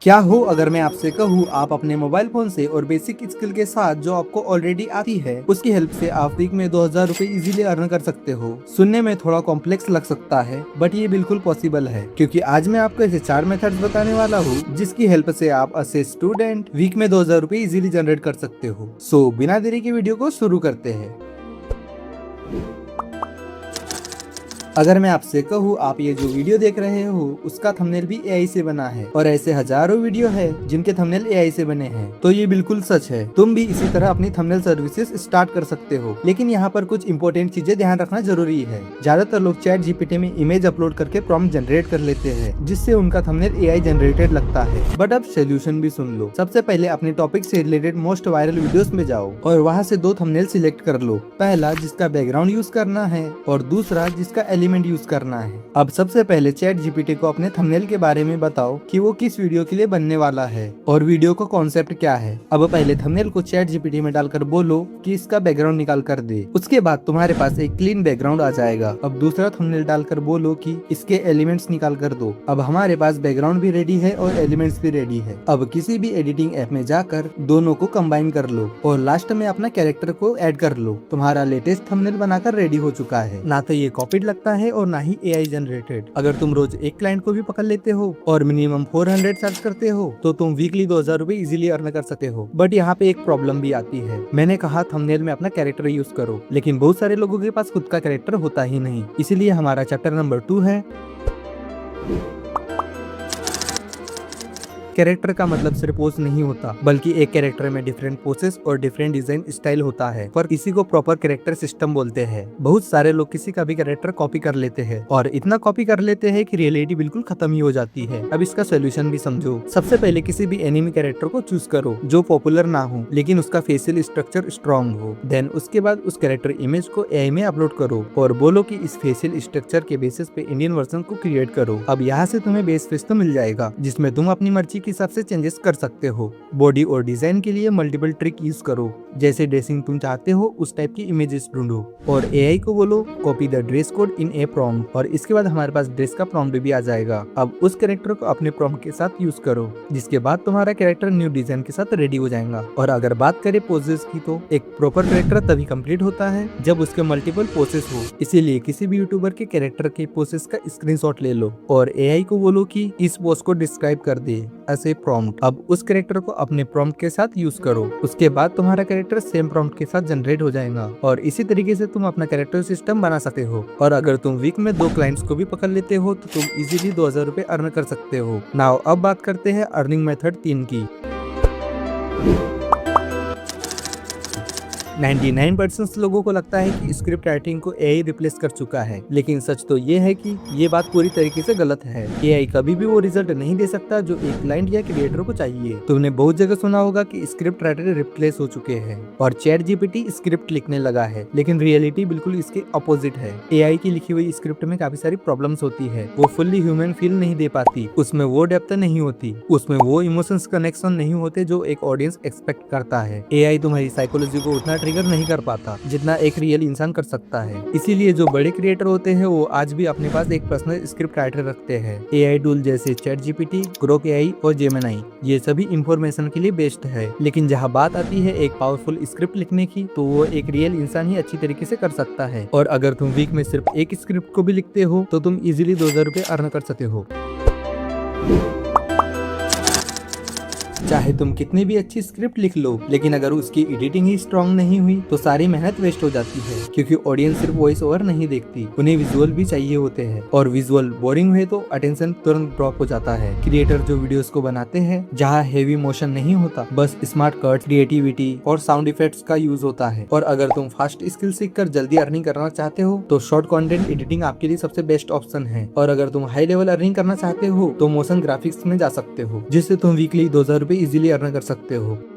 क्या हो अगर मैं आपसे कहूँ आप अपने मोबाइल फोन से और बेसिक स्किल के साथ जो आपको ऑलरेडी आती है उसकी हेल्प से आप वीक में 2000 रुपए इजीली अर्न कर सकते हो। सुनने में थोड़ा कॉम्प्लेक्स लग सकता है बट ये बिल्कुल पॉसिबल है, क्योंकि आज मैं आपको ऐसे 4 मेथड्स बताने वाला हूँ जिसकी हेल्प से आप एज स्टूडेंट वीक में 2000 रुपए इजीली जनरेट कर सकते हो। सो बिना देरी के वीडियो को शुरू करते हैं। अगर मैं आपसे कहूँ आप ये जो वीडियो देख रहे हो उसका थंबनेल भी एआई से बना है और ऐसे हजारों वीडियो है जिनके थंबनेल एआई से बने हैं, तो ये बिल्कुल सच है। तुम भी इसी तरह अपनी थंबनेल सर्विसेज स्टार्ट कर सकते हो, लेकिन यहाँ पर कुछ इंपॉर्टेंट चीजें ध्यान रखना जरूरी है। ज्यादातर लोग चैट जीपीटी में इमेज अपलोड करके प्रॉम्प्ट जनरेट कर लेते हैं जिससे उनका थंबनेल एआई जनरेटेड लगता है। बट अब सोल्यूशन भी सुन लो। सबसे पहले अपने टॉपिक से रिलेटेड मोस्ट वायरल वीडियोस में जाओ और वहाँ से 2 थंबनेल सिलेक्ट कर लो। पहला जिसका बैकग्राउंड यूज करना है और दूसरा जिसका एलिमेंट यूज करना है। अब सबसे पहले चैट जीपीटी को अपने थंबनेल के बारे में बताओ कि वो किस वीडियो के लिए बनने वाला है और वीडियो का कॉन्सेप्ट क्या है। अब पहले थंबनेल को चैट जीपीटी में डालकर बोलो कि इसका बैकग्राउंड निकाल कर दे। उसके बाद तुम्हारे पास एक क्लीन बैकग्राउंड आ जाएगा। अब दूसरा थंबनेल डालकर बोलो कि इसके एलिमेंट्स निकाल कर दो। अब हमारे पास बैकग्राउंड भी रेडी है और एलिमेंट्स भी रेडी है। अब किसी भी एडिटिंग ऐप में जाकर दोनों को कंबाइन कर लो और लास्ट में अपना कैरेक्टर को ऐड कर लो। तुम्हारा लेटेस्ट थंबनेल बनाकर रेडी हो चुका है। ना तो ये कॉपीड लगता है और ना ही एआई जनरेटेड। अगर तुम रोज एक क्लाइंट को भी पकड़ लेते हो और मिनिमम 400 चार्ज करते हो तो तुम वीकली 2000 रुपए इजीली अर्न कर सकते हो। बट यहाँ पे एक प्रॉब्लम भी आती है। मैंने कहा थंबनेल में अपना कैरेक्टर यूज करो, लेकिन बहुत सारे लोगों के पास खुद का कैरेक्टर होता ही नहीं। इसीलिए हमारा चैप्टर नंबर 2 है कैरेक्टर का मतलब सिर्फ पोज नहीं होता, बल्कि एक कैरेक्टर में डिफरेंट पोसेस और डिफरेंट डिजाइन स्टाइल होता है। पर किसी को प्रॉपर कैरेक्टर सिस्टम बोलते हैं। बहुत सारे लोग किसी का भी कैरेक्टर कॉपी कर लेते हैं और इतना कॉपी कर लेते हैं कि रियलिटी बिल्कुल खत्म ही हो जाती है। अब इसका सोल्यूशन भी समझो। सबसे पहले किसी भी एनिमी कैरेक्टर को चूज करो जो पॉपुलर ना हो लेकिन उसका फेशियल स्ट्रक्चर स्ट्रॉन्ग हो। देन उसके बाद उस कैरेक्टर इमेज को एआई में अपलोड करो और बोलो कि इस फेशियल स्ट्रक्चर के बेसिस पे इंडियन वर्जन को क्रिएट करो। अब यहाँ से तुम्हें बेस फेस तो मिल जाएगा जिसमें तुम अपनी मर्जी के हिसाब से चेंजेस कर सकते हो। बॉडी और डिजाइन के लिए मल्टीपल ट्रिक यूज करो, जैसे ड्रेसिंग तुम चाहते हो उस टाइप की इमेजेस ढूंढो और एआई को बोलो copy the dress code in A prompt और इसके बाद हमारे पास ड्रेस का प्रॉम्प्ट भी आ जाएगा। अब उस कैरेक्टर को अपने प्रॉम्प्ट के साथ यूज करो, जिसके बाद तुम्हारा कैरेक्टर न्यू डिजाइन के साथ रेडी हो जाएगा। और अगर बात करें पोजेस की तो एक प्रॉपर कैरेक्टर तभी कंप्लीट होता है जब उसके मल्टीपल पोसेस हो। इसीलिए किसी भी यूट्यूबर के कैरेक्टर के पोसेस का स्क्रीनशॉट ले लो और एआई को बोलो कि इस पोज को डिस्क्राइब कर दे ऐसे प्रॉम्प्ट। अब उस कैरेक्टर को अपने प्रॉम्प्ट के साथ यूज करो। उसके बाद तुम्हारा कैरेक्टर सेम प्रॉम्प्ट के साथ जनरेट हो जाएगा और इसी तरीके से तुम अपना कैरेक्टर सिस्टम बना सकते हो। और अगर तुम वीक में 2 क्लाइंट्स को भी पकड़ लेते हो तो तुम इजीली 2000 रुपए अर्न कर सकते हो। नाउ अब बात करते हैं अर्निंग मेथड 3 की। 99% लोगों को लगता है कि स्क्रिप्ट राइटिंग को एआई रिप्लेस कर चुका है, लेकिन सच तो ये है कि ये बात पूरी तरीके से गलत है। एआई कभी भी वो रिजल्ट नहीं दे सकता जो एक क्लाइंट या क्रिएटर को चाहिए। तुमने बहुत जगह सुना होगा कि स्क्रिप्ट राइटर रिप्लेस हो चुके हैं और चैट जीपीटी स्क्रिप्ट लिखने लगा है, लेकिन रियलिटी बिल्कुल इसके अपोजिट है। एआई की लिखी हुई स्क्रिप्ट में काफी सारी प्रॉब्लम्स होती है। वो फुल्ली ह्यूमन फील नहीं दे पाती, उसमें वो डेप्थ नहीं होती, उसमें वो इमोशंस कनेक्शन नहीं होते जो एक ऑडियंस एक्सपेक्ट करता है। एआई तुम्हारी साइकोलॉजी को उतना ट्रिगर नहीं कर पाता जितना एक रियल इंसान कर सकता है। इसीलिए जो बड़े क्रिएटर होते हैं वो आज भी अपने पास एक पर्सनल स्क्रिप्ट राइटर रखते हैं। एआई टूल जैसे चैट जीपीटी, ग्रोक एआई और जेमिनी ये सभी इंफॉर्मेशन के लिए बेस्ट है, लेकिन जहाँ बात आती है एक पावरफुल स्क्रिप्ट लिखने की तो वो एक रियल इंसान ही अच्छी तरीके से कर सकता है। और अगर तुम वीक में सिर्फ एक स्क्रिप्ट को भी लिखते हो तो तुम इजीली 2000 रुपए अर्न कर सकते हो। चाहे तुम कितनी भी अच्छी स्क्रिप्ट लिख लो, लेकिन अगर उसकी एडिटिंग ही स्ट्रॉन्ग नहीं हुई तो सारी मेहनत वेस्ट हो जाती है, क्योंकि ऑडियंस सिर्फ वॉइस ओवर नहीं देखती, उन्हें विजुअल भी चाहिए होते हैं और विजुअल बोरिंग हुए तो अटेंशन तुरंत ड्रॉप हो जाता है। क्रिएटर जो वीडियोस को बनाते हैं जहाँ हेवी मोशन नहीं होता, बस स्मार्ट कट, क्रिएटिविटी और साउंड इफेक्ट्स का यूज होता है। और अगर तुम फास्ट स्किल सीखकर जल्दी अर्निंग करना चाहते हो तो शॉर्ट कंटेंट एडिटिंग आपके लिए सबसे बेस्ट ऑप्शन है। और अगर तुम हाई लेवल अर्निंग करना चाहते हो तो मोशन ग्राफिक्स में जा सकते हो, जिससे तुम वीकली 2000 रुपए इजीली अर्न कर सकते हो।